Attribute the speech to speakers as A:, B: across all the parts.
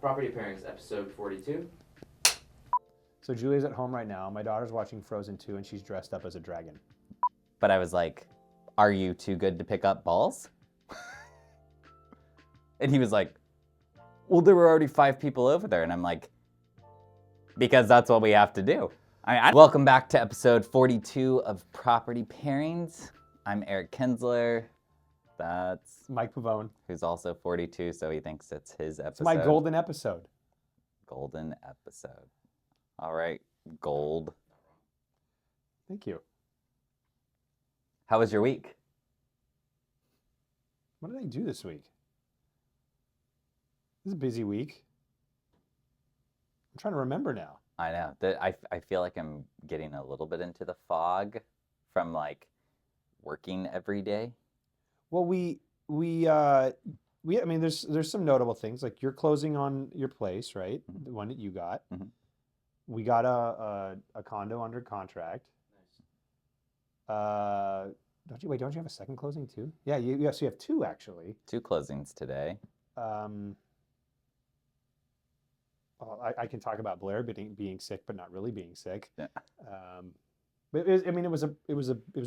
A: Property Pairings, episode 42.
B: So Julia's at home right now. My daughter's watching Frozen 2 and she's dressed up as a dragon.
C: But I was like, are you too good to pick up balls? And he was like, well, there were already 5 people over there. And I'm like, because that's what we have to do. Welcome back to episode 42 of Property Pairings. I'm Eric Kinsler. That's
B: Mike Pavone.
C: who's also 42, so he thinks it's his episode.
B: It's my golden episode.
C: Golden episode. All right, gold.
B: Thank you.
C: How was your week?
B: What did I do this week? This is a busy week. I'm trying to remember now.
C: I know. I feel like I'm getting a little bit into the fog from like working every day.
B: Well, I mean, there's some notable things. Like you're closing on your place, right?
C: Mhm.
B: The one that you got.
C: Mhm.
B: We got a condo under contract. Don't you have a second closing too? Yeah, yes, you have 2 actually.
C: 2 closings today.
B: I can talk about Blair being sick, but not really being sick.
C: Yeah.
B: But it was a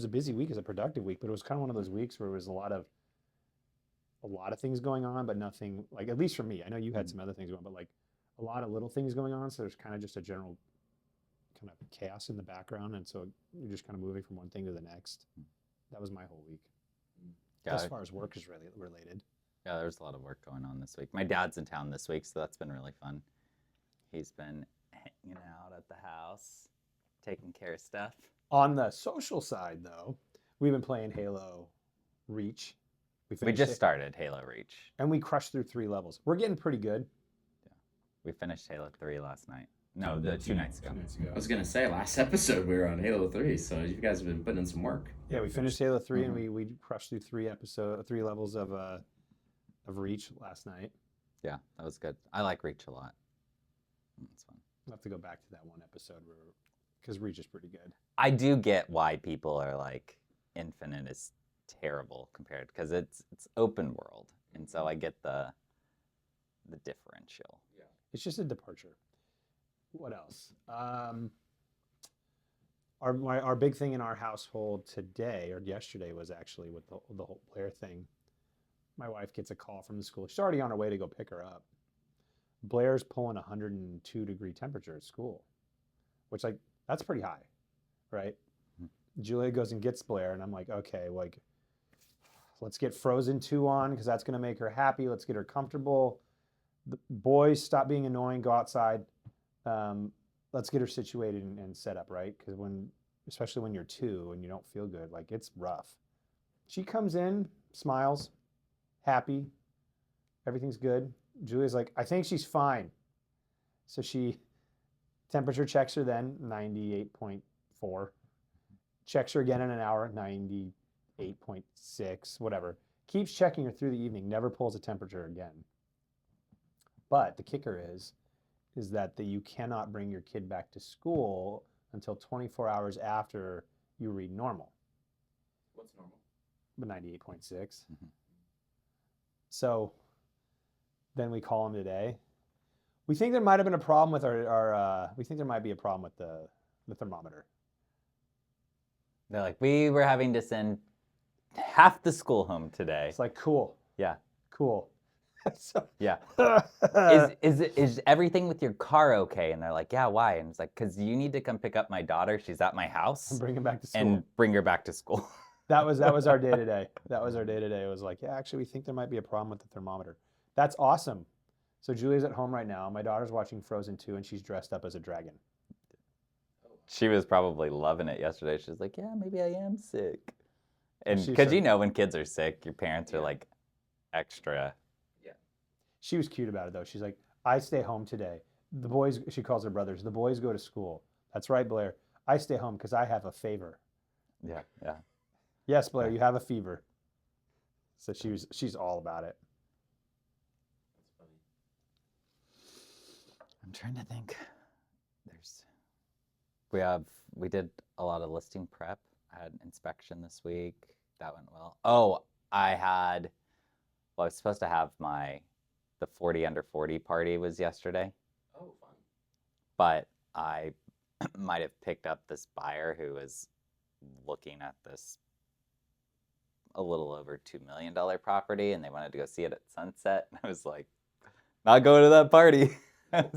B: busy week, it was a productive week, but it was kind of one of those weeks where it was a lot of things going on, but nothing, like, at least for me. I know you had some other things going on, but like a lot of little things going on. So there's kind of just a general kind of chaos in the background, and so you're just kind of moving from one thing to the next. That was my whole week,
C: Yeah,
B: as far as work is really related.
C: yeah, there's a lot of work going on this week. My dad's in town this week, so that's been really fun. He's been hanging out at the house, taking care of stuff.
B: On the social side, though, we've been playing Halo Reach.
C: We
B: finished
C: just
B: it,
C: started Halo Reach.
B: and we crushed through 3 levels. We're getting pretty good.
C: We finished Halo 3 last night. No, the 2 nights ago.
A: I was going to say, last episode we were on Halo 3, so you guys have been putting in some work.
B: Yeah, we finished Halo 3, and we crushed through 3 levels of Reach last night.
C: Yeah, that was good. I like Reach a lot. It's fun.
B: We'll have to go back to that one episode because Reach is pretty good.
C: I do get why people are like Infinite is terrible compared, because it's open world, and so I get the differential.
A: Yeah.
B: It's just a departure. What else? Our big thing in our household today or yesterday was actually with the whole Blair thing. My wife gets a call from the school. She's already on her way to go pick her up. Blair's pulling 102-degree temperature at school, which, like, that's pretty high, right?
C: Mm-hmm.
B: Julia goes and gets Blair, and I'm like, okay, like, let's get Frozen 2 on because that's going to make her happy. Let's get her comfortable. The boys, stop being annoying, go outside. Let's get her situated and set up, right? Because especially when you're 2 and you don't feel good, like, it's rough. She comes in, smiles, happy, everything's good. Julia's like, I think she's fine. So she temperature checks her then, 98.4. Checks her again in an hour, 98.6, whatever. Keeps checking her through the evening, never pulls a temperature again. But the kicker is that you cannot bring your kid back to school until 24 hours after you read normal.
A: What's normal?
B: But 98.6.
C: Mm-hmm.
B: So then we call him today. We think there might have been a problem with we think there might be a problem with the thermometer.
C: They're like, we were having to send half the school home today.
B: It's like, cool.
C: Yeah.
B: Cool. So,
C: Yeah. Is everything with your car okay? And they're like, yeah, why? And it's like, because you need to come pick up my daughter. She's at my house.
B: and bring him back to school.
C: And bring her back to school.
B: That was our day today. That was our day today. It was like, yeah, actually, we think there might be a problem with the thermometer. That's awesome. So Julia's at home right now. My daughter's watching Frozen 2, and she's dressed up as a dragon.
C: She was probably loving it yesterday. She was like, yeah, maybe I am sick. And
B: She
C: because
B: said-
C: you know when kids are sick, your parents are like extra.
B: She was cute about it, though. She's like, I stay home today. The boys, she calls her brothers, the boys go to school. That's right, Blair. I stay home because I have a favor.
C: Yeah, yeah.
B: Yes, Blair, you have a fever. So she's all about it.
A: That's funny.
C: I'm trying to think. We did a lot of listing prep. I had an inspection this week. That went well. Oh, I was supposed to have my the 40 under 40 party was yesterday,
A: Oh, fun.
C: but I might have picked up this buyer who was looking at this a little over $2 million property, and they wanted to go see it at sunset. And I was like, not going to that party.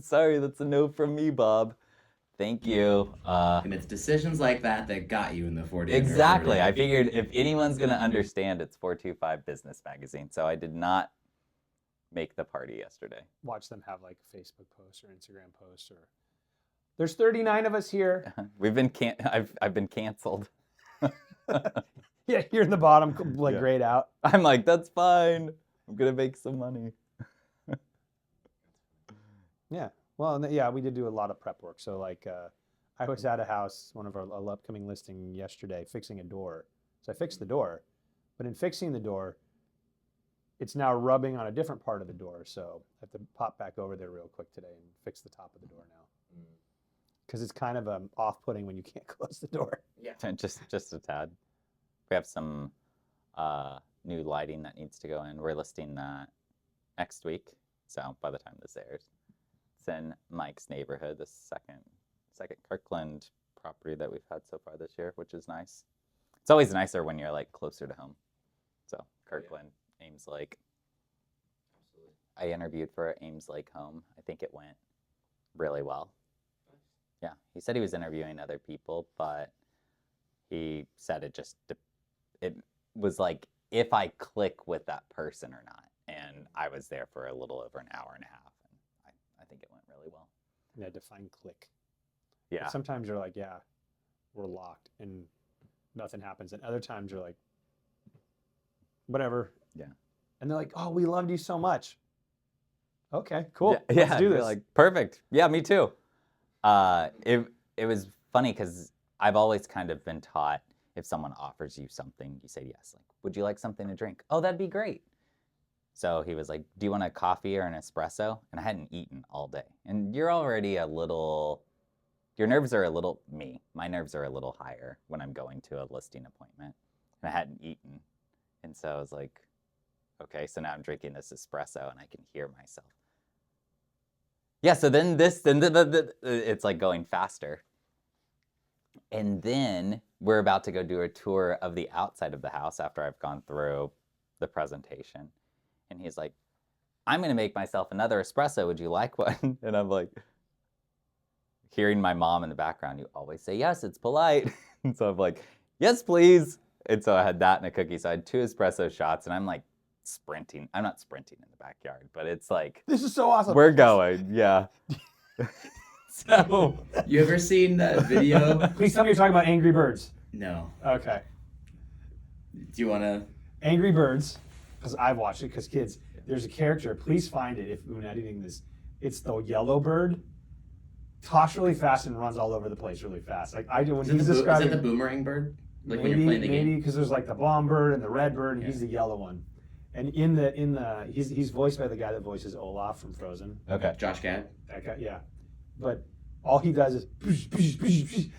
C: Sorry, that's a no from me, Bob. Thank you.
A: And it's decisions like that that got you in the 40.
C: Exactly. I figured if anyone's going to understand, it's 425 Business Magazine. So I did not make the party yesterday.
B: Watch them have like a Facebook post or Instagram post, or there's 39 of us here.
C: We've been I've been canceled.
B: Yeah, you're in the bottom, like grayed out.
C: I'm like, that's fine. I'm gonna make some money.
B: Yeah. Well, yeah, we did do a lot of prep work. So like, I was at a house, one of our upcoming listing yesterday, fixing a door. So I fixed the door, but in fixing the door, it's now rubbing on a different part of the door. So I have to pop back over there real quick today and fix the top of the door now. Because it's kind of off-putting when you can't close the door.
A: Yeah.
C: Just a tad. We have some new lighting that needs to go in. We're listing that next week. So by the time this airs, it's in Mike's neighborhood, the second Kirkland property that we've had so far this year, which is nice. It's always nicer when you're like closer to home. So Kirkland, Ames Lake.
A: Absolutely.
C: I interviewed for Ames Lake home. I think it went really well. Yeah, he said he was interviewing other people, but he said it was like if I click with that person or not. And I was there for a little over an hour and a half, and I think it went really well.
B: Yeah, define click.
C: Yeah.
B: But sometimes you're like, yeah, we're locked and nothing happens. And other times you're like, whatever.
C: Yeah.
B: And they're like, oh, we loved you so much. Okay, cool.
C: Yeah,
B: Let's do
C: you're
B: this.
C: like, perfect. Yeah, me too. It was funny because I've always kind of been taught if someone offers you something, you say yes. Like, would you like something to drink? Oh, that'd be great. So he was like, do you want a coffee or an espresso? And I hadn't eaten all day. And you're already your nerves are my nerves are a little higher when I'm going to a listing appointment. And I hadn't eaten. And so I was like, okay, so now I'm drinking this espresso and I can hear myself. Yeah, so then it's like going faster. And then we're about to go do a tour of the outside of the house after I've gone through the presentation. And he's like, I'm going to make myself another espresso. Would you like one? And I'm like, hearing my mom in the background, you always say yes, it's polite. And so I'm like, yes, please. And so I had that and a cookie. So I had 2 espresso shots, and I'm like sprinting. I'm not sprinting in the backyard, but it's like,
B: This is so awesome.
C: we're going. Yeah. So
A: You ever seen that video?
B: Please tell me you're talking about Angry Birds.
A: No.
B: Okay.
A: Do you want to?
B: Angry Birds, because I've watched it, because kids, there's a character, please find it if when editing this. It's the yellow bird. Talks really fast and runs all over the place really fast. Like I do when he's
A: Is
B: describing.
A: it the boomerang bird? Like when
B: maybe,
A: you're playing the
B: maybe
A: game?
B: because there's like the bomb bird and the red bird, and
A: Yeah.
B: he's the yellow one. And in the he's voiced by the guy that voices Olaf from Frozen.
C: okay.
A: Josh Gad?
B: That guy, yeah. But all he does is this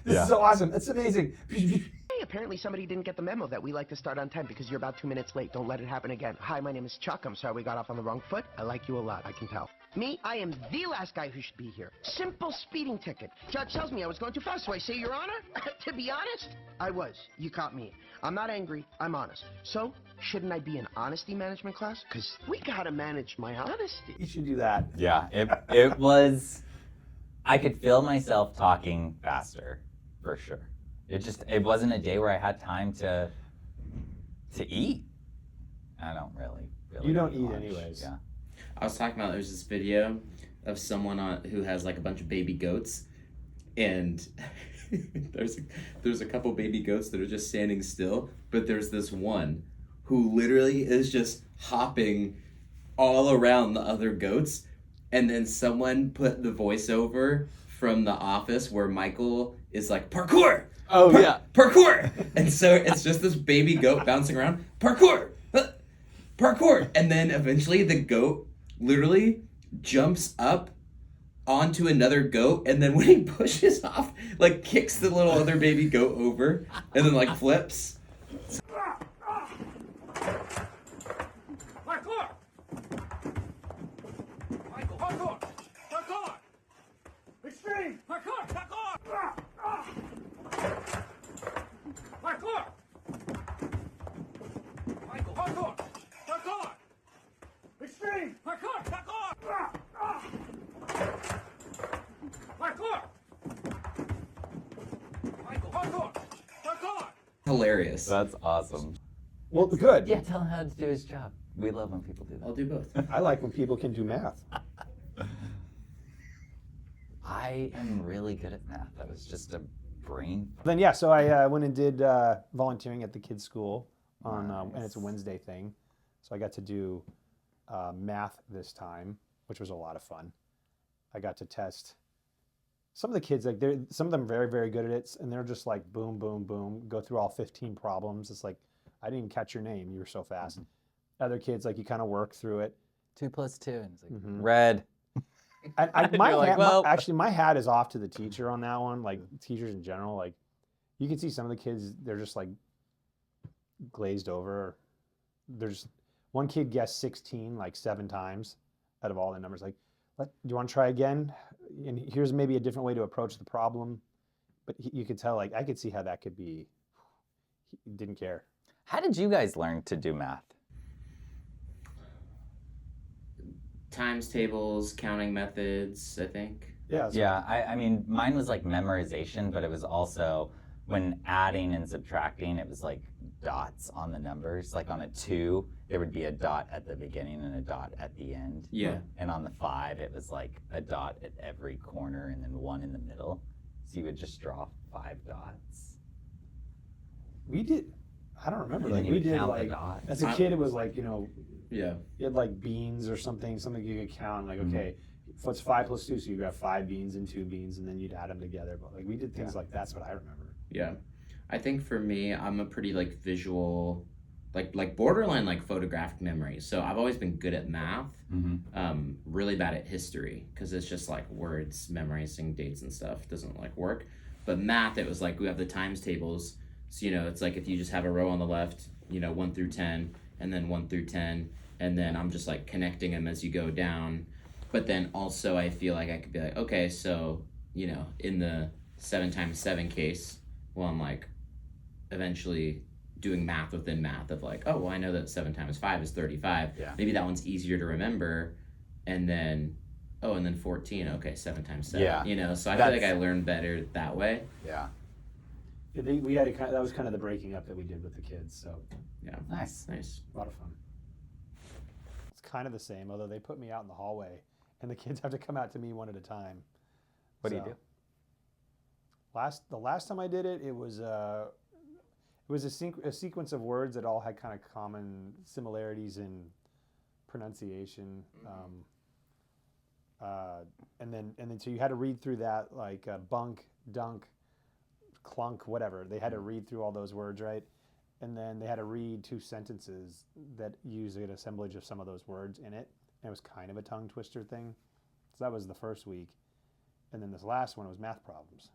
C: Yeah.
B: is so awesome. That's amazing.
D: Hey, apparently somebody didn't get the memo that we like to start on time because you're about 2 minutes late. Don't let it happen again. Hi, my name is Chuck. I'm sorry we got off on the wrong foot. I like you a lot, I can tell. Me, I am the last guy who should be here. Simple speeding ticket. Judge tells me I was going too fast, so I say, Your Honor, to be honest, I was. You caught me. I'm not angry, I'm honest. So, shouldn't I be in honesty management class? Because we gotta manage my honesty.
B: You should do that.
C: Yeah, it was, I could feel myself talking faster, for sure. It wasn't a day where I had time to eat. I don't really
B: You don't eat
C: lunch.
B: anyways.
C: Yeah.
A: I was talking about there's this video of someone who has like a bunch of baby goats, and there's a couple baby goats that are just standing still, but there's this one who literally is just hopping all around the other goats, and then someone put the voiceover from The Office where Michael is like, parkour!
C: Oh, yeah.
A: Parkour! And so it's just this baby goat bouncing around, parkour! Parkour! And then eventually the goat literally jumps up onto another goat, and then when he pushes off, like kicks the little other baby goat over, and then like flips.
E: Parkour!
A: hilarious.
C: That's awesome.
B: Well, good.
C: Yeah, tell him how to do his job. We love when people do that.
A: I'll do both.
B: I like when people can do math.
C: I am really good at math. That was just a brain.
B: Then yeah, so I went and did volunteering at the kids' school on, and it's a Wednesday thing. So I got to do math this time, which was a lot of fun. I got to test some of the kids, like some of them very, very good at it, and they're just like boom, boom, boom, go through all 15 problems. It's like, I didn't even catch your name, you were so fast. Mm-hmm. Other kids, like you kind of work through it.
C: 2 + 2, and it's like
B: Mm-hmm.
C: red.
B: Actually, my hat is off to the teacher on that one. Like teachers in general, like you can see some of the kids, they're just like glazed over. There's one kid guessed 16 like 7 times out of all the numbers. Like, do you want to try again? And here's maybe a different way to approach the problem. But you could tell, like I could see how that could be. He didn't care.
C: How did you guys learn to do math?
A: Times tables, counting methods, I think.
B: Yeah.
C: Yeah, I mean, mine was like memorization, but it was also when adding and subtracting, it was like dots on the numbers. Like on a 2, there would be a dot at the beginning and a dot at the end.
A: Yeah.
C: And on the 5, it was like a dot at every corner and then 1 in the middle. So you would just draw 5 dots.
B: We did. I don't remember.
C: And then
B: Like
C: you
B: we
C: would
B: did.
C: count
B: Like
C: the dots.
B: as a kid, it was like
A: Yeah.
B: you had like beans or something you could count. Like okay, what's 5 + 2? So you got 5 beans and 2 beans, and then you'd add them together. But like we did things like that's what I remember.
A: Yeah. I think for me, I'm a pretty like visual, like borderline like photographic memory. So I've always been good at math, really bad at history because it's just like words, memorizing dates and stuff doesn't like work. But math, it was like we have the times tables. So, it's like if you just have a row on the left, 1 through 10, and then 1 through 10, and then I'm just like connecting them as you go down. But then also I feel like I could be like, okay, so, in the 7 times 7 case, well, I'm like eventually doing math within math of like, oh, well, I know that 7 times 5 is 35.
C: Yeah.
A: Maybe that one's easier to remember. And then, and then 14, okay, 7 times 7.
C: Yeah.
A: So I feel like I learned better that way.
C: Yeah.
B: We had that was kind of the breaking up that we did with the kids. So
A: Yeah.
C: Nice.
A: Nice.
B: a lot of fun. It's kind of the same, although they put me out in the hallway, and the kids have to come out to me one at a time.
C: What do you do?
B: The last time I did it, it was a sequence of words that all had kind of common similarities in pronunciation, and then so you had to read through that like bunk, dunk, clunk, whatever. They had to read through all those words, right? And then they had to read 2 sentences that use an assemblage of some of those words in it. And it was kind of a tongue twister thing. So that was the first week, and then this last one was math problems.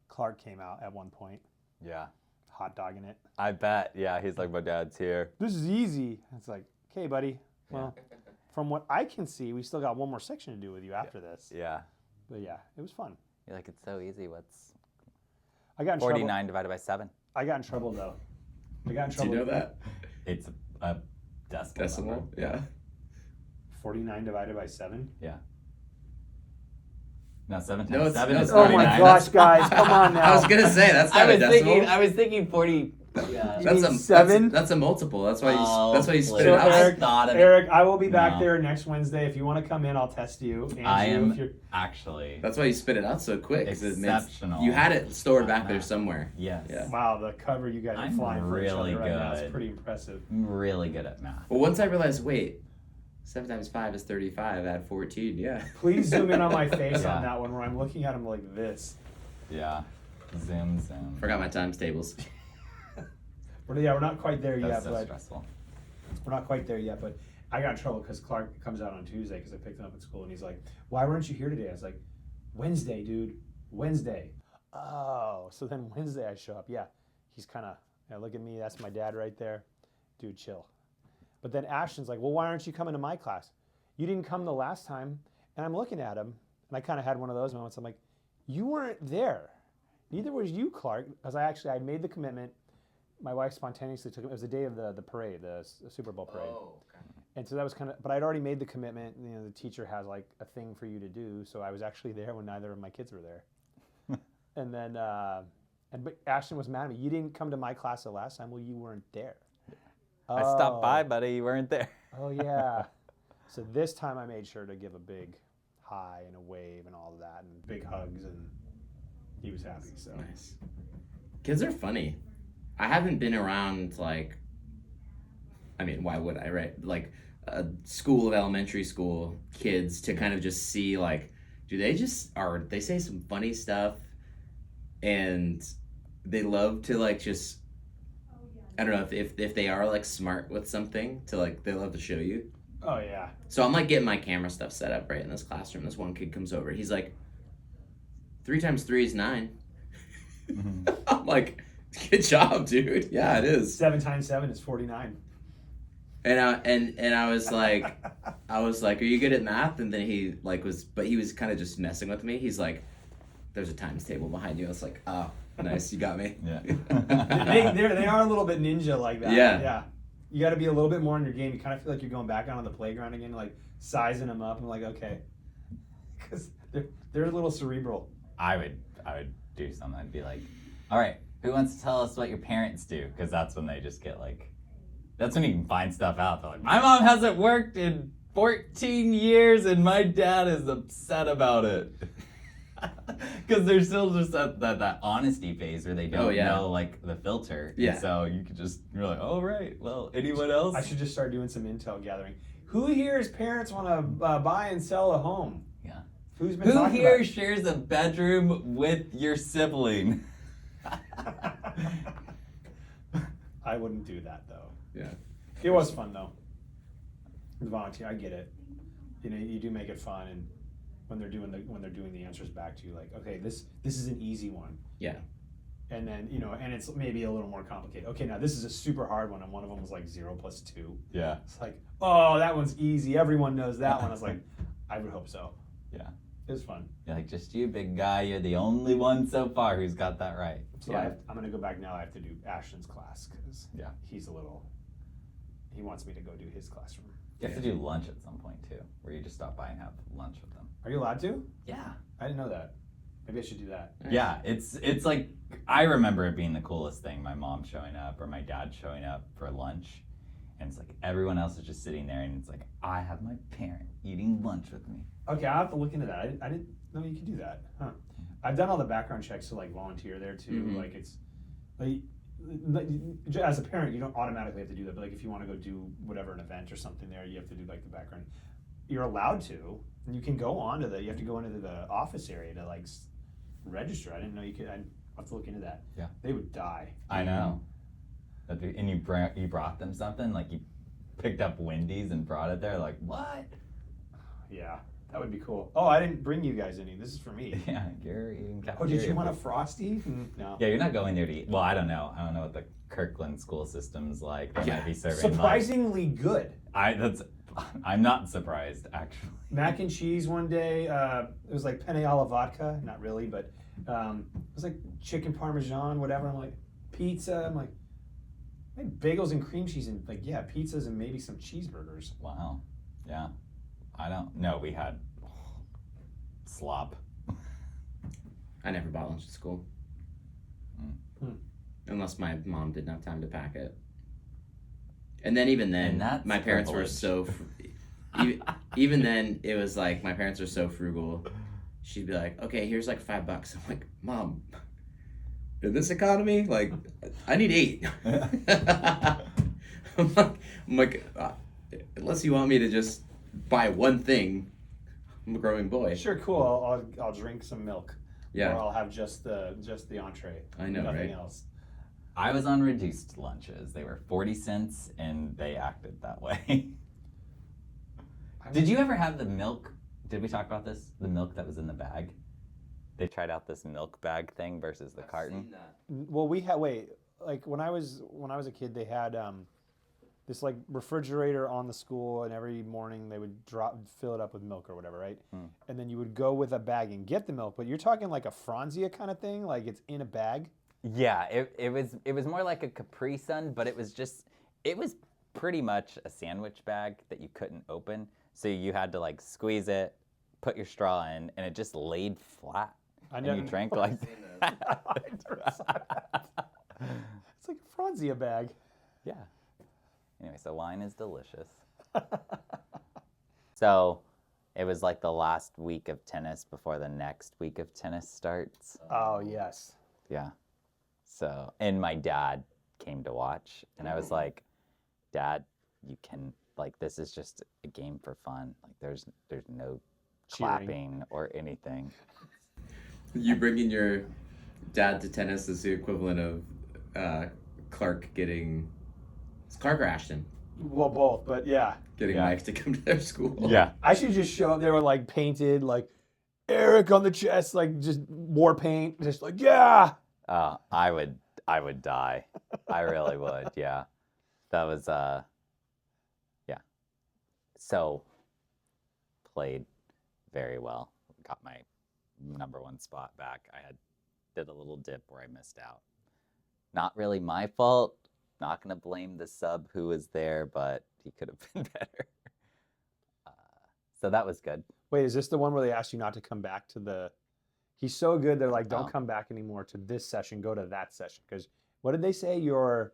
B: Clark came out at one point,
C: Yeah.
B: hot dogging it.
C: I bet. Yeah, he's like, my dad's here.
B: This is easy. It's like, okay, buddy. Well, from what I can see, we still got one more section to do with you after this.
C: Yeah.
B: But yeah, it was fun.
C: You're like, it's so easy. What's
B: I got in
C: 49
B: trouble.
C: divided by 7?
B: I got in trouble though. I got in
A: Do
B: trouble.
A: you know that?
C: It's a decimal.
A: Decimal?
C: number.
A: Yeah.
B: 49 divided by 7.
C: Yeah. No, 7 times
A: No, it's-
C: 7
A: no,
C: is
A: it's not.
C: 49.
B: Oh my gosh, guys, come on now.
A: I was gonna say that's not a decimal.
C: I was thinking 40. Yeah.
B: You
A: That's
B: mean
A: a
B: 7?
A: That's a multiple. That's why you.
C: Oh,
A: That's why you spit
C: please.
A: it
B: So
A: out.
C: I thought of it.
B: Eric, I will be back
C: No.
B: there next Wednesday. If you want to come in, I'll test you. Andrew,
C: I
B: if
C: am
B: you're,
C: actually.
A: That's why you spit it out so quick. 'Cause it makes,
C: Exceptional.
A: you had it stored back there
C: Math.
A: somewhere.
C: Yes.
A: Yeah.
B: wow, the cover you guys are
C: I'm
B: flying for each
C: really
B: other right now. It's
C: good.
B: pretty impressive.
C: I'm really good at math.
A: Well, once I realized, wait, 7 times 5 is 35. Add 14. Yeah.
B: Please zoom in on my face
C: Yeah.
B: on that one where I'm looking at him like this.
C: Yeah. Zoom, zoom.
A: Forgot my times tables.
B: We're not quite there
C: That's
B: yet,
C: so
B: but
C: stressful.
B: we're not quite there yet. But I got in trouble because Clark comes out on Tuesday because I picked him up at school, and he's like, "Why weren't you here today?" I was like, "Wednesday, dude. Wednesday." Oh, so then Wednesday I show up. Yeah, he's kind of look at me. That's my dad right there, dude. Chill. But then Ashton's like, "Well, why aren't you coming to my class? You didn't come the last time." And I'm looking at him, and I kind of had one of those moments. I'm like, "You weren't there. Neither was you, Clark." Because I made the commitment. My wife spontaneously took it. It was the day of the parade, the Super Bowl parade.
A: Oh, okay.
B: And so that was kind of, but I'd already made the commitment. The teacher has like a thing for you to do. So I was actually there when neither of my kids were there. And then But Ashton was mad at me. You didn't come to my class the last time. Well, you weren't there.
C: I stopped by, buddy. You weren't there.
B: Oh, yeah. So this time I made sure to give a big hi and a wave and all of that and big hugs, and he was happy. So
A: Nice. Kids are funny. I haven't been around, like, I mean, why would I, right? Like a school of elementary school kids to kind of just see, like, they say some funny stuff and they love to, like, just, I don't know if they are, like, smart with something to, like, they love to show you.
B: Oh, yeah.
A: So I'm, like, getting my camera stuff set up right in this classroom. This one kid comes over. He's like, 3 times 3 is 9.
C: Mm-hmm.
A: I'm like, good job, dude. Yeah, it is.
B: 7 times 7 is 49.
A: And I was like, are you good at math? And then he was kind of just messing with me. He's like, there's a times table behind you. I was like, oh, nice, you got me.
C: Yeah.
B: They are a little bit ninja like that.
A: Yeah.
B: Yeah. You got to be a little bit more in your game. You kind of feel like you're going back out on the playground again, like sizing them up. I'm like, okay, because they're a little cerebral.
C: I would do something. I'd be like, all right, who wants to tell us what your parents do? Because that's when they just get like, that's when you can find stuff out. They're like, my mom hasn't worked in 14 years and my dad is upset about it. Because they're still just at that honesty phase where they don't know, like, the filter.
A: Yeah.
C: And so you could just, you're like, oh, right, well, anyone else?
B: I should just start doing some intel gathering. Who here's parents want to buy and sell a home?
C: Yeah.
B: Who
C: here shares a bedroom with your sibling?
B: I wouldn't do that, though.
A: Yeah.
B: It was fun, though. The volunteer, I get it. You know, you do make it fun, and when they're doing the answers back to you, like, okay, this is an easy one.
A: Yeah.
B: And then, you know, and it's maybe a little more complicated. Okay, now this is a super hard one, and one of them was like 0 plus 2.
C: Yeah.
B: It's like, oh, that one's easy. Everyone knows that one. I was like, I would hope so.
C: Yeah.
B: It was fun.
C: You're like, just you, big guy. You're the only one so far who's got that right.
B: So
A: Yeah.
B: I'm going to go back now. I have to do Ashton's class because he wants me to go do his classroom.
C: You have to do lunch at some point, too, where you just stop by and have lunch with them.
B: Are you allowed to?
C: Yeah.
B: I didn't know that. Maybe I should do that.
A: Nice.
C: Yeah, it's like, I remember it being the coolest thing, my mom showing up or my dad showing up for lunch. And it's like everyone else is just sitting there and it's like, I have my parent eating lunch with me.
B: Okay, I'll have to look into that. I didn't know you could do that. Huh. I've done all the background checks to like volunteer there too.
A: Mhm.
B: Like it's like as a parent, you don't automatically have to do that. But like if you want to go do whatever, an event or something there, you have to do like the background. You're allowed to, and you can go on to you have to go into the office area to like register. I didn't know you could. I'd have to look into that.
C: Yeah.
B: They would die.
C: I know. And you brought them something? Like you picked up Wendy's and brought it there? Like, what?
B: Yeah, that would be cool. Oh, I didn't bring you guys any. This is for me.
C: Yeah, you're eating
B: Oh, did you
C: cafeteria
B: want a
C: food.
B: Frosty? No.
C: Yeah, you're not going there to eat. Well, I don't know. I don't know what the Kirkland school system's like. They might be serving
B: Surprisingly good.
C: I'm not surprised, actually.
B: Mac and cheese one day. It was like penne alla vodka. Not really, but it was like chicken parmesan, whatever. I'm like, pizza. I'm like, I had bagels and cream cheese and like, yeah, pizzas and maybe some cheeseburgers.
C: Wow. Yeah. I don't know. We had slop.
A: I never bought lunch at school.
B: Hmm.
A: Unless my mom didn't have time to pack it. And then even then,
C: And that's
A: my parents were
C: privilege.
A: so... even then, it was like, my parents were so frugal. She'd be like, okay, here's like $5. I'm like, Mom, in this economy, like, I need 8. I'm like, unless you want me to just buy one thing, I'm a growing boy.
B: Sure, cool. I'll drink some milk.
A: Yeah.
B: Or I'll have just the entree.
A: I know,
B: Nothing
A: right?
B: else.
C: I was on reduced lunches. They were 40 cents, and they acted that way. Did you ever have the milk? Did we talk about this? The milk that was in the bag? They tried out this milk bag thing versus the carton.
B: Well, like when I was a kid, they had this like refrigerator on the school, and every morning they would fill it up with milk or whatever, right? And then you would go with a bag and get the milk. But you're talking like a Franzia kind of thing, like it's in a bag.
C: Yeah, it was more like a Capri Sun, but it was pretty much a sandwich bag that you couldn't open. So you had to like squeeze it, put your straw in, and it just laid flat.
B: I
C: And
B: know.
C: you drank like that.
B: I never saw that. It's like a Franzia bag.
C: Yeah. Anyway, so wine is delicious. So it was like the last week of tennis before the next week of tennis starts.
B: Oh, yes.
C: Yeah. So, and my dad came to watch, and I was like, Dad, you can, like, this is just a game for fun. Like, there's no
B: Cheering.
C: clapping or anything.
A: You bringing your dad to tennis is the equivalent of Clark getting. It's Clark or Ashton
B: Well, both, but yeah.
A: getting
C: Yeah.
A: Mike to come to their school.
C: Yeah.
B: I should just show up. They were like painted, like Eric on the chest, like just war paint, just like, yeah.
C: I would die. I really would. Yeah. That was, yeah. So played very well. Got my #1 spot back. Did a little dip where I missed out. Not really my fault. Not gonna blame the sub who was there, but he could have been better. So that was good.
B: Wait, is this the one where they asked you not to come back to the? He's so good. They're like, don't
C: Oh.
B: come back anymore to this session. Go to that session. Because what did they say? You're.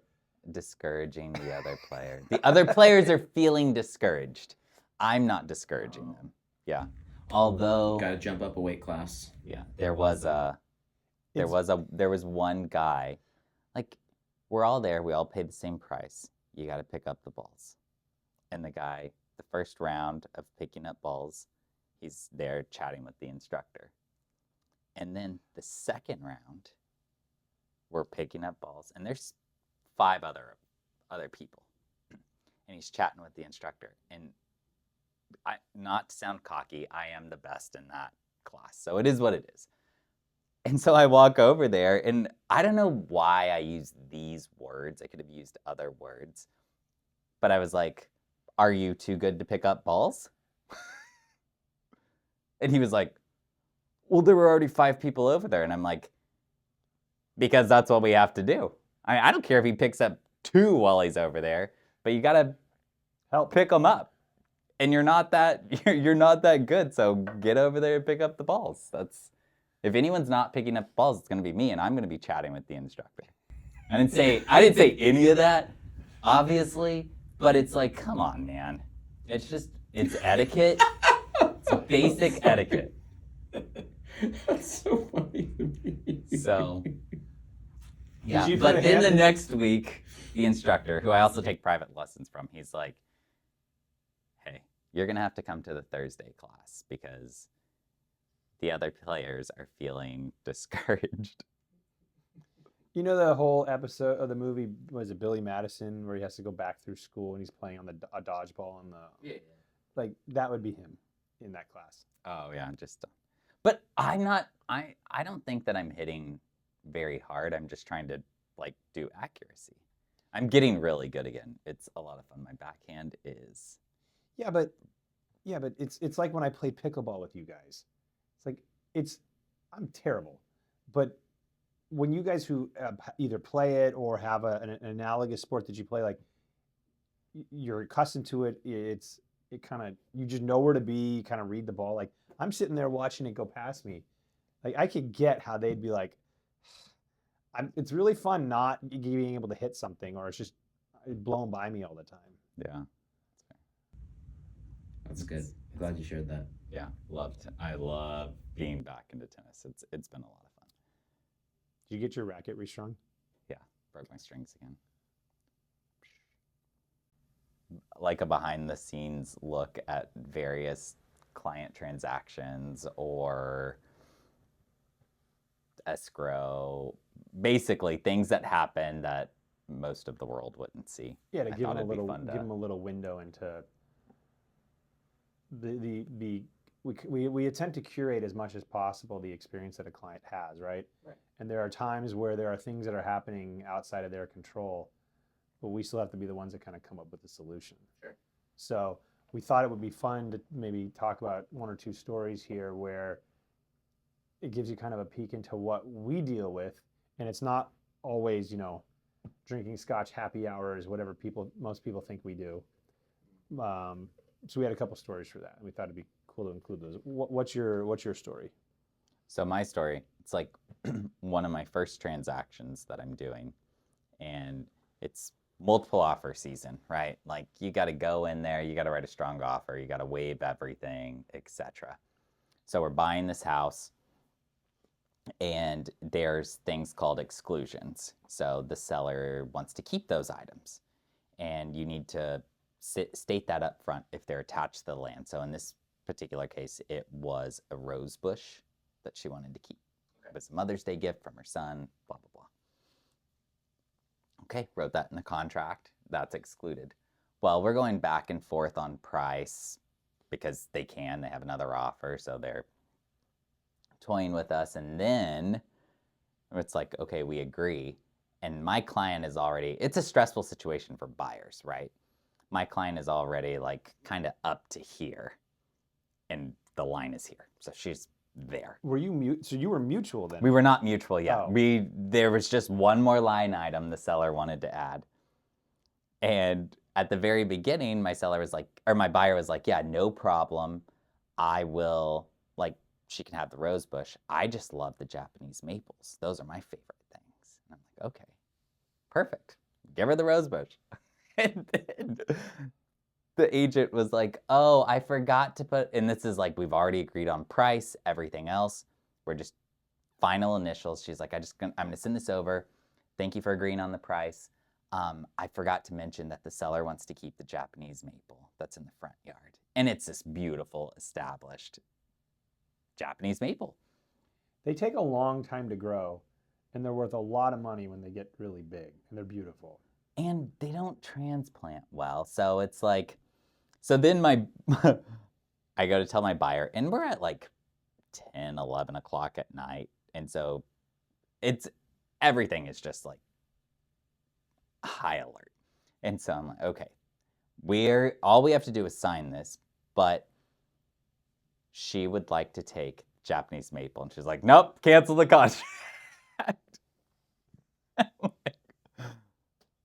C: Discouraging the other player. The other players are feeling discouraged. I'm not discouraging them. Yeah. Although
A: Got to jump up a weight class.
C: yeah, there was one guy, like, we're all there, we all paid the same price. You got to pick up the balls. And the guy, the first round of picking up balls, he's there chatting with the instructor. And then the second round, we're picking up balls, and there's 5 other people. And he's chatting with the instructor. And not to sound cocky, I am the best in that class. So it is what it is. And so I walk over there, and I don't know why I used these words. I could have used other words. But I was like, are you too good to pick up balls? And he was like, well, there were already 5 people over there. And I'm like, because that's what we have to do. I don't care if he picks up 2 while he's over there, but you got to
B: Help.
C: pick them up. And you're not that good, so get over there and pick up the balls. If anyone's not picking up balls, it's going to be me, and I'm going to be chatting with the instructor. I didn't say any of that, obviously, but it's like, come on, man. It's etiquette. It's basic etiquette.
A: That's so funny to me.
C: So, yeah.
B: you put
C: But
B: a
C: then
B: hand
C: the
B: in-
C: next week, the instructor, who I also take private lessons from, he's like, hey, you're going to have to come to the Thursday class because the other players are feeling discouraged.
B: You know the whole episode of the movie, was it Billy Madison, where he has to go back through school and he's playing on a dodgeball on the.
A: Yeah.
B: Like, that would be him in that class.
C: Oh, yeah, but I'm not, I don't think that I'm hitting very hard. I'm just trying to, like, do accuracy. I'm getting really good again. It's a lot of fun. My backhand is...
B: Yeah, but it's like when I played pickleball with you guys. It's like I'm terrible, but when you guys who either play it or have an analogous sport that you play, like you're accustomed to it. It kind of, you just know where to be, kind of read the ball. Like I'm sitting there watching it go past me. Like I could get how they'd be like, it's really fun not being able to hit something, or it's just blown by me all the time.
C: Yeah.
A: That's good. Glad you shared that.
C: Yeah, I love being back into tennis. It's been a lot of fun.
B: Did you get your racket restrung?
C: Yeah, broke my strings again. Like a behind the scenes look at various client transactions or escrow, basically things that happen that most of the world wouldn't see.
B: Yeah, to
C: I
B: give
C: thought
B: them
C: it'd be fun to-
B: give them a little window into we attempt to curate as much as possible the experience that a client has, right?
A: Right.
B: And there are times where there are things that are happening outside of their control, but we still have to be the ones that kind of come up with the solution.
A: Sure.
B: So we thought it would be fun to maybe talk about 1 or 2 stories here where it gives you kind of a peek into what we deal with, and it's not always, drinking scotch happy hours, whatever most people think we do. So we had a couple stories for that, and we thought it'd be cool to include those. What's your story?
C: So my story, it's like one of my first transactions that I'm doing, and it's multiple offer season, right? Like you got to go in there, you got to write a strong offer, you got to waive everything, etc. So we're buying this house, and there's things called exclusions. So the seller wants to keep those items, and you need to state that up front if they're attached to the land. So in this particular case, it was a rose bush that she wanted to keep. It was a Mother's Day gift from her son, blah, blah, blah. Okay, wrote that in the contract. That's excluded. Well, we're going back and forth on price because they have another offer, so they're toying with us. And then it's like, okay, we agree. And my client is already, it's a stressful situation for buyers, right? My client is already like kind of up to here, and the line is here. So she's there.
B: Were you so you were mutual then?
C: We were not mutual yet.
B: Oh.
C: There was just one more line item the seller wanted to add. And at the very beginning, my buyer was like, yeah, no problem. I will, like, she can have the rose bush. I just love the Japanese maples. Those are my favorite things. And I'm like, okay, perfect. Give her the rose bush. And then the agent was like, oh, I forgot to put, and this is like, we've already agreed on price, everything else. We're just final initials. She's like, I'm going to send this over. Thank you for agreeing on the price. I forgot to mention that the seller wants to keep the Japanese maple that's in the front yard. And it's this beautiful, established Japanese maple.
B: They take a long time to grow, and they're worth a lot of money when they get really big, and they're beautiful.
C: And they don't transplant well. So it's like, so then I go to tell my buyer, and we're at like 10, 11 o'clock at night. And so everything is just like high alert. And so I'm like, okay, all we have to do is sign this, but she would like to take Japanese maple. And she's like, nope, cancel the contract.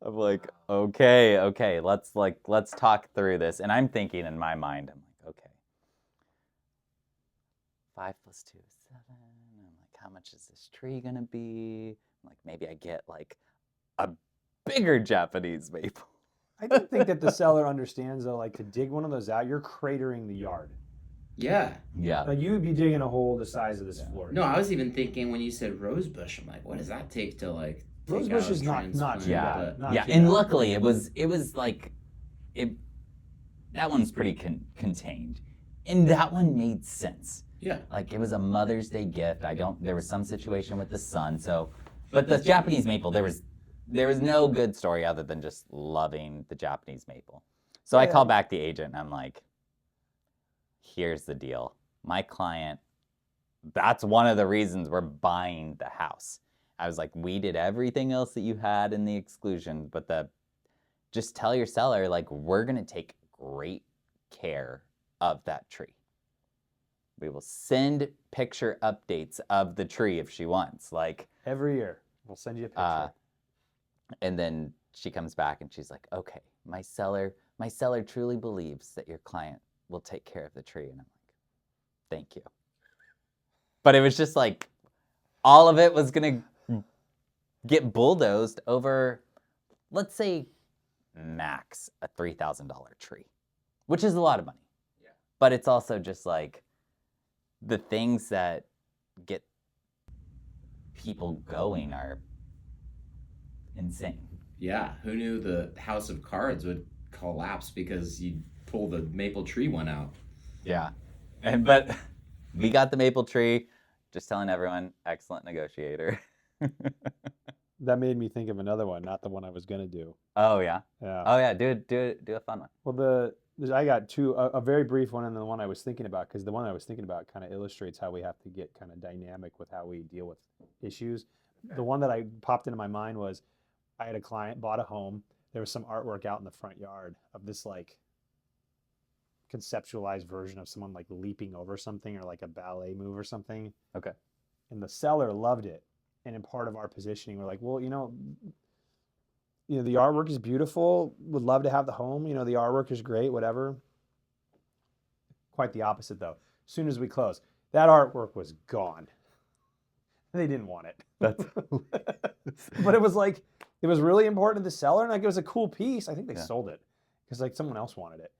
C: I'm like, okay, let's talk through this. And I'm thinking in my mind, I'm like, okay, 5 + 2 is 7. I'm like, how much is this tree gonna be? I'm like, maybe I get like a bigger Japanese maple.
B: I don't think that the seller understands though, like to dig one of those out, you're cratering the yard.
A: Yeah.
C: Yeah.
B: Like you would be digging a hole the size of this floor.
A: No, I was even thinking when you said rosebush, I'm like, what does that take to like?
B: Rosebush is not too bad. Not
C: Yeah,
B: too
C: and
B: bad.
C: luckily it was like, that one's pretty contained. And that one made sense.
A: Yeah.
C: Like it was a Mother's Day gift. There was some situation with the son. So, but the Japanese maple, there was no good story other than just loving the Japanese maple. So I call back the agent and I'm like, here's the deal. My client, that's one of the reasons we're buying the house. I was like, we did everything else that you had in the exclusion, but just tell your seller, like, we're going to take great care of that tree. We will send picture updates of the tree if she wants. Like
B: Every year, we'll send you a picture.
C: And then she comes back and she's like, okay, my seller truly believes that your client will take care of the tree. And I'm like, thank you. But it was just like, all of it was going to get bulldozed over, let's say, max a $3,000 tree, which is a lot of money.
A: Yeah.
C: But it's also just like the things that get people going are insane.
A: Yeah. Who knew the house of cards would collapse because you pull the maple tree one out?
C: Yeah. But we got the maple tree. Just telling everyone, excellent negotiator.
B: That made me think of another one, not the one I was gonna do.
C: Oh yeah.
B: Yeah.
C: Oh yeah. Do a fun one.
B: Well, I got two, a very brief one and the one I was thinking about, because the one I was thinking about kind of illustrates how we have to get kind of dynamic with how we deal with issues. The one that I popped into my mind was, I had a client bought a home. There was some artwork out in the front yard of this like conceptualized version of someone like leaping over something or like a ballet move or something.
C: Okay.
B: And the seller loved it. And in part of our positioning, we're like, well, you know, the artwork is beautiful. Would love to have the home. You know, the artwork is great, whatever. Quite the opposite though. As soon as we closed, that artwork was gone. They didn't want it.
C: That's
B: But it was like, it was really important to the seller, and like it was a cool piece. I think they
C: Yeah.
B: sold it because like someone else wanted it.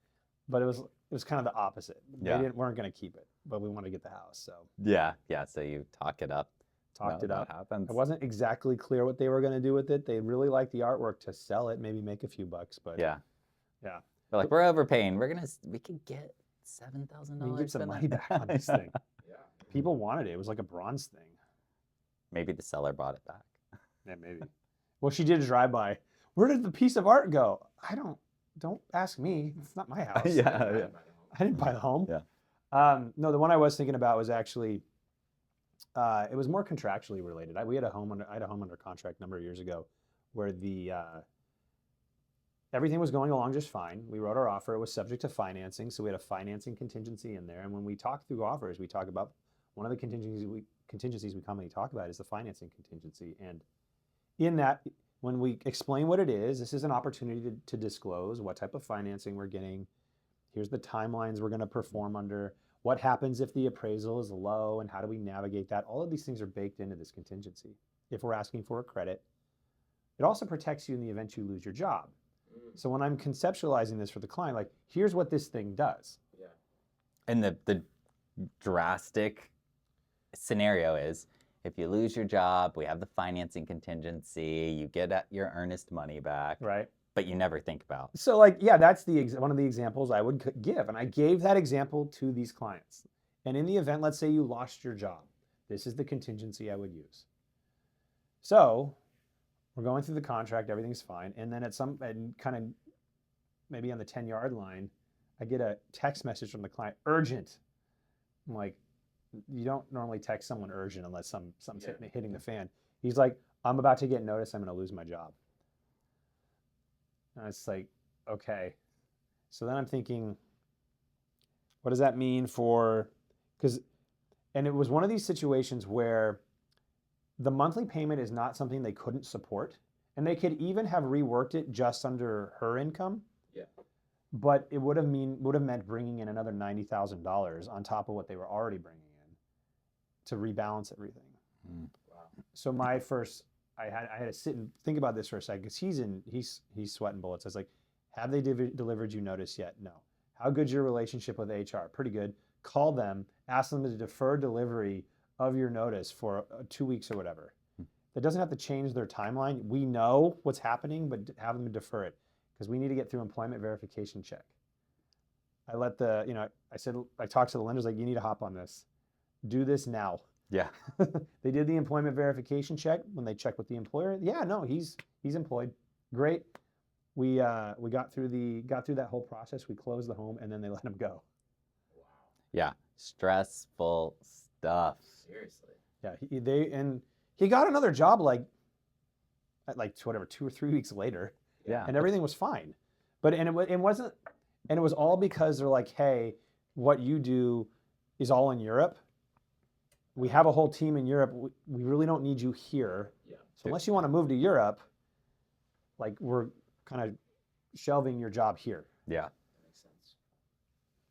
B: But it was kind of the opposite.
C: Yeah.
B: They weren't going to keep it, but we wanted to get the house. So
C: yeah. So you talk it up.
B: talked it
C: That
B: up.
C: happens.
B: It wasn't exactly clear what they were going to do with it. They really liked the artwork to sell it, maybe make a few bucks, but
C: Yeah.
B: yeah.
C: They're like, we're overpaying. We could get $7,000.
B: We can get some
C: for
B: money
C: that."
B: back on this
C: Yeah.
B: thing. People wanted it. It was like a bronze thing.
C: Maybe the seller bought it back.
B: Yeah, maybe. Well, she did a drive-by. Where did the piece of art go? Don't ask me. It's not my house.
C: Yeah.
B: I didn't buy the home.
C: Yeah.
B: No, the one I was thinking about was actually, it was more contractually related. I had a home under contract a number of years ago, where everything was going along just fine. We wrote our offer. It was subject to financing, so we had a financing contingency in there. And when we talk through offers, we talk about one of the contingencies we commonly talk about is the financing contingency. And in that, when we explain what it is, this is an opportunity to disclose what type of financing we're getting. Here's the timelines we're going to perform under. What happens if the appraisal is low, and how do we navigate that? All of these things are baked into this contingency. If we're asking for a credit, it also protects you in the event you lose your job. So when I'm conceptualizing this for the client, like, here's what this thing does.
A: Yeah.
C: And the drastic scenario is, if you lose your job, we have the financing contingency, you get your earnest money back,
B: Right.
C: but you never think about.
B: So like, yeah, that's one of the examples I would give. And I gave that example to these clients. And in the event, let's say you lost your job, this is the contingency I would use. So we're going through the contract, everything's fine. And then and kind of maybe on the 10-yard line, I get a text message from the client, urgent. I'm like, you don't normally text someone urgent unless something's hitting the fan. He's like, I'm about to get notice, I'm going to lose my job. And it's like, okay. So then I'm thinking, what does that mean for, and it was one of these situations where the monthly payment is not something they couldn't support. And they could even have reworked it just under her income.
A: Yeah.
B: But it would have meant bringing in another $90,000 on top of what they were already bringing in to rebalance everything.
C: Mm.
A: Wow.
B: So I had to sit and think about this for a second, because he's sweating bullets. I was like, have they delivered you notice yet? No. How good's your relationship with HR? Pretty good. Call them, ask them to defer delivery of your notice for 2 weeks or whatever. That doesn't have to change their timeline. We know what's happening, but have them defer it, because we need to get through employment verification check. I talked to the lenders, like, you need to hop on this. Do this now.
C: Yeah.
B: They did the employment verification check. When they checked with the employer, yeah, no, he's employed. Great. We got through that whole process. We closed the home, and then they let him go.
A: Wow.
C: Yeah. Stressful stuff.
A: Seriously.
B: Yeah. He got another job like 2 or 3 weeks later,
C: Yeah.
B: and everything was fine. But it was all because they're like, hey, what you do is all in Europe. We have a whole team in Europe. We really don't need you here.
A: Yeah.
B: So unless you want to move to Europe, like, we're kind of shelving your job here.
C: Yeah.
A: That makes sense.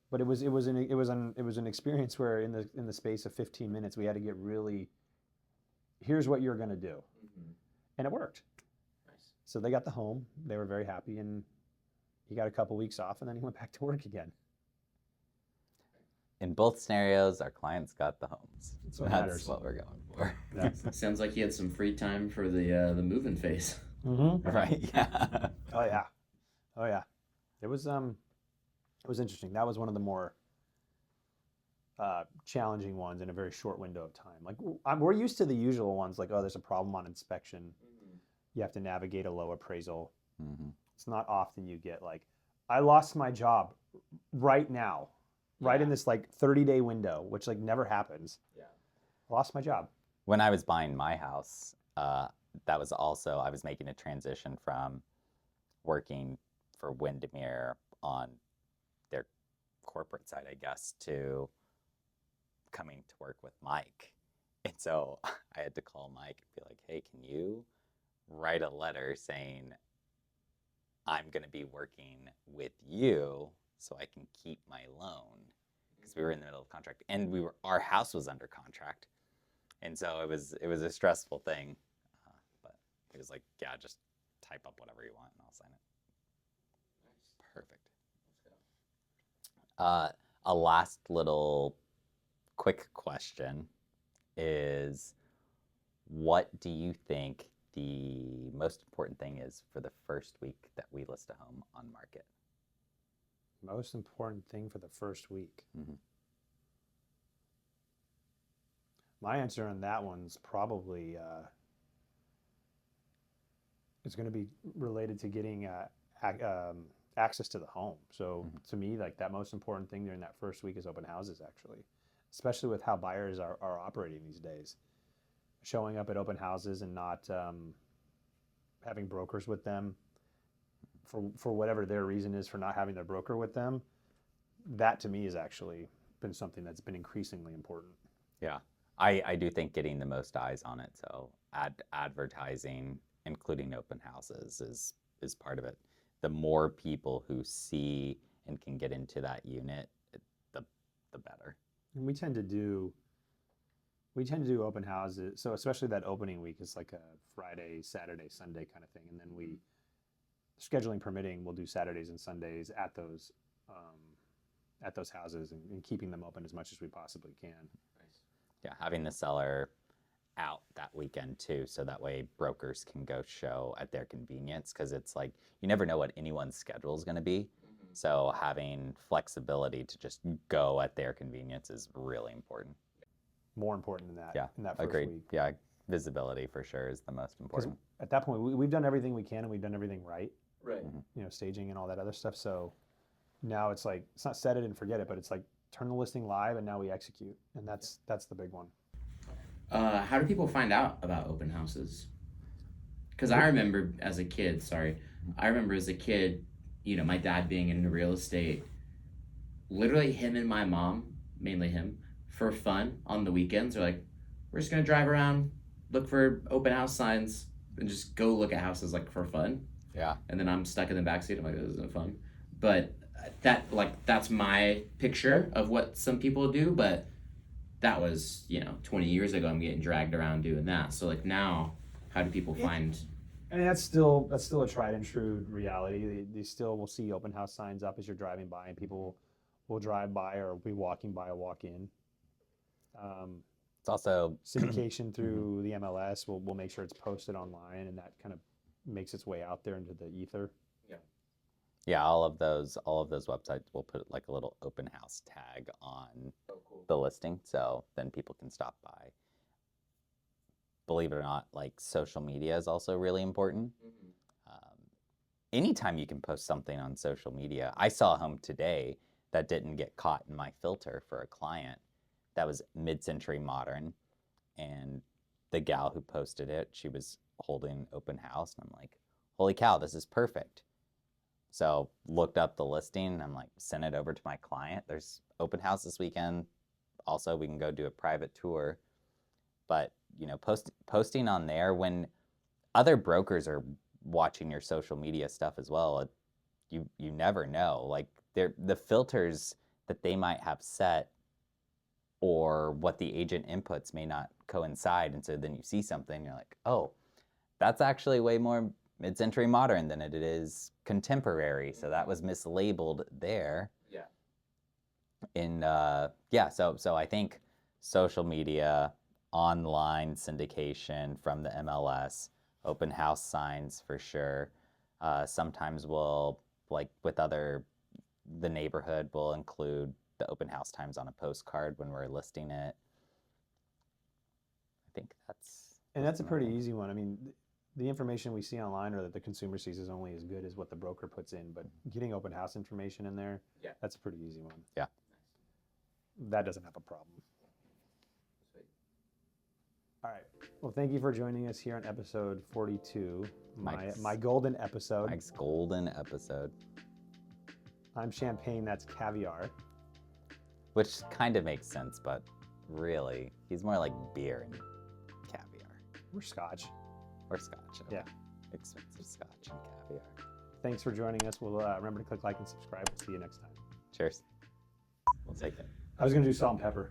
B: But it was an experience where in the space of 15 minutes we had to get really, here's what you're going to do.
A: Mm-hmm.
B: And it worked.
A: Nice.
B: So they got the home. They were very happy, and he got a couple weeks off, and then he went back to work again.
C: In both scenarios, our clients got the homes.
B: That's what
C: That's
B: matters.
C: what we're going for.
B: Yeah.
A: Sounds like you had some free time for the moving phase.
B: Mm-hmm.
C: Right? Yeah.
B: Oh yeah. It was interesting. That was one of the more challenging ones in a very short window of time. Like, we're used to the usual ones, like, oh, there's a problem on inspection.
A: Mm-hmm.
B: You have to navigate a low appraisal.
C: Mm-hmm.
B: It's not often you get like, I lost my job right now, right in this like 30-day window, which like never happens.
A: Yeah.
B: Lost my job.
C: When I was buying my house, that was also, I was making a transition from working for Windermere on their corporate side, I guess, to coming to work with Mike. And so I had to call Mike and be like, hey, can you write a letter saying I'm going to be working with you so I can keep my loan? Because we were in the middle of contract, and our house was under contract. And so it was a stressful thing. But he was like, yeah, just type up whatever you want and I'll sign it. Perfect. A last little quick question is, what do you think the most important thing is for the first week that we list a home on market?
B: Most important thing for the first week.
C: Mm-hmm.
B: My answer on that one's probably it's going to be related to getting access to the home. So to me, like that most important thing during that first week is open houses, actually, especially with how buyers are operating these days. Showing up at open houses and not having brokers with them for whatever their reason is for not having their broker with them. That to me has actually been something that's been increasingly important.
C: Yeah, I do think getting the most eyes on it. So advertising, including open houses, is part of it. The more people who see and can get into that unit, the better.
B: And we tend to do open houses. So especially that opening week is like a Friday, Saturday, Sunday kind of thing. And then we, scheduling permitting, we'll do Saturdays and Sundays at those houses and keeping them open as much as we possibly can.
C: Yeah, having the seller out that weekend too, so that way brokers can go show at their convenience, because it's like you never know what anyone's schedule is going to be. So having flexibility to just go at their convenience is really important.
B: More important than that.
C: Yeah,
B: in that first
C: agreed.
B: week.
C: Yeah, visibility for sure is the most important.
B: At that point, we've done everything we can and we've done everything right.
A: Right.
B: You know, staging and all that other stuff. So now it's like, it's not set it and forget it, but it's like turn the listing live and now we execute. And that's the big one.
A: How do people find out about open houses? Because I remember as a kid, you know, my dad being in real estate, literally him and my mom, mainly him, for fun on the weekends are like, we're just gonna drive around, look for open house signs, and just go look at houses like for fun.
C: Yeah.
A: And then I'm stuck in the backseat. I'm like, this isn't fun. But that's my picture of what some people do. But that was, 20 years ago. I'm getting dragged around doing that. So like now, how do people find?
B: I mean, that's still a tried and true reality. They still will see open house signs up as you're driving by, and people will drive by or be walking by a walk in.
C: It's also
B: syndication through the MLS. We'll make sure it's posted online, and that kind of makes its way out there into the ether.
C: Yeah, all of those websites will put like a little open house tag on the listing, so then people can stop by. Believe it or not, like social media is also really important. Anytime you can post something on social media. I saw a home today that didn't get caught in my filter for a client that was mid-century modern, and the gal who posted it, she was holding open house, and I'm like, holy cow, this is perfect. So looked up the listing, and I'm like, sent it over to my client. There's open house this weekend. Also, we can go do a private tour. But, posting on there when other brokers are watching your social media stuff as well, you never know. Like the filters that they might have set or what the agent inputs may not coincide. And so then you see something, you're like, oh, that's actually way more mid-century modern than it is contemporary. So that was mislabeled there.
A: Yeah.
C: And so I think social media, online syndication from the MLS, open house signs for sure. Sometimes we'll, like with the neighborhood, will include the open house times on a postcard when we're listing it. I think that's
B: a pretty easy one. I mean, the information we see online or that the consumer sees is only as good as what the broker puts in, but getting open house information in there, that's a pretty easy one.
C: Yeah.
B: That doesn't have a problem. All right. Well, thank you for joining us here on episode 42, my golden episode.
C: Mike's golden episode.
B: I'm champagne, that's caviar.
C: Which kind of makes sense, but really, he's more like beer and caviar.
B: Or scotch.
C: Or scotch. Okay.
B: Yeah.
C: Expensive scotch and caviar.
B: Thanks for joining us. We'll remember to click like and subscribe. We'll see you next time.
C: Cheers. We'll take it.
B: I was going to do salt and pepper.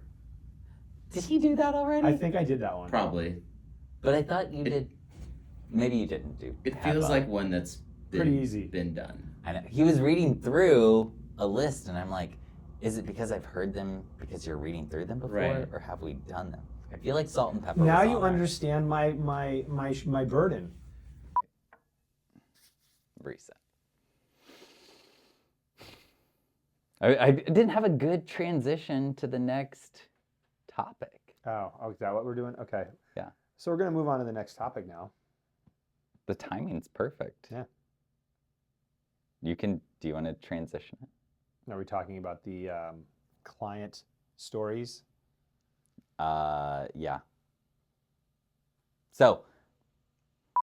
C: Did he do that already?
B: I think I did that one.
A: Probably.
C: But I thought you did. Maybe you didn't do.
A: It
C: have
A: feels
C: a-
A: like one that's
B: Pretty easy.
A: been done.
C: I know. He was reading through a list, and I'm like, is it because I've heard them because you're reading through them before,
A: Right.
C: or have we done them? I feel like salt and pepper.
B: Now
C: was
B: you
C: on there.
B: understand my burden.
C: Reset. I didn't have a good transition to the next topic.
B: Oh, is that what we're doing? Okay.
C: Yeah.
B: So we're gonna move on to the next topic now.
C: The timing's perfect.
B: Yeah.
C: Do you want to transition it?
B: Are we talking about the client stories?
C: Yeah. So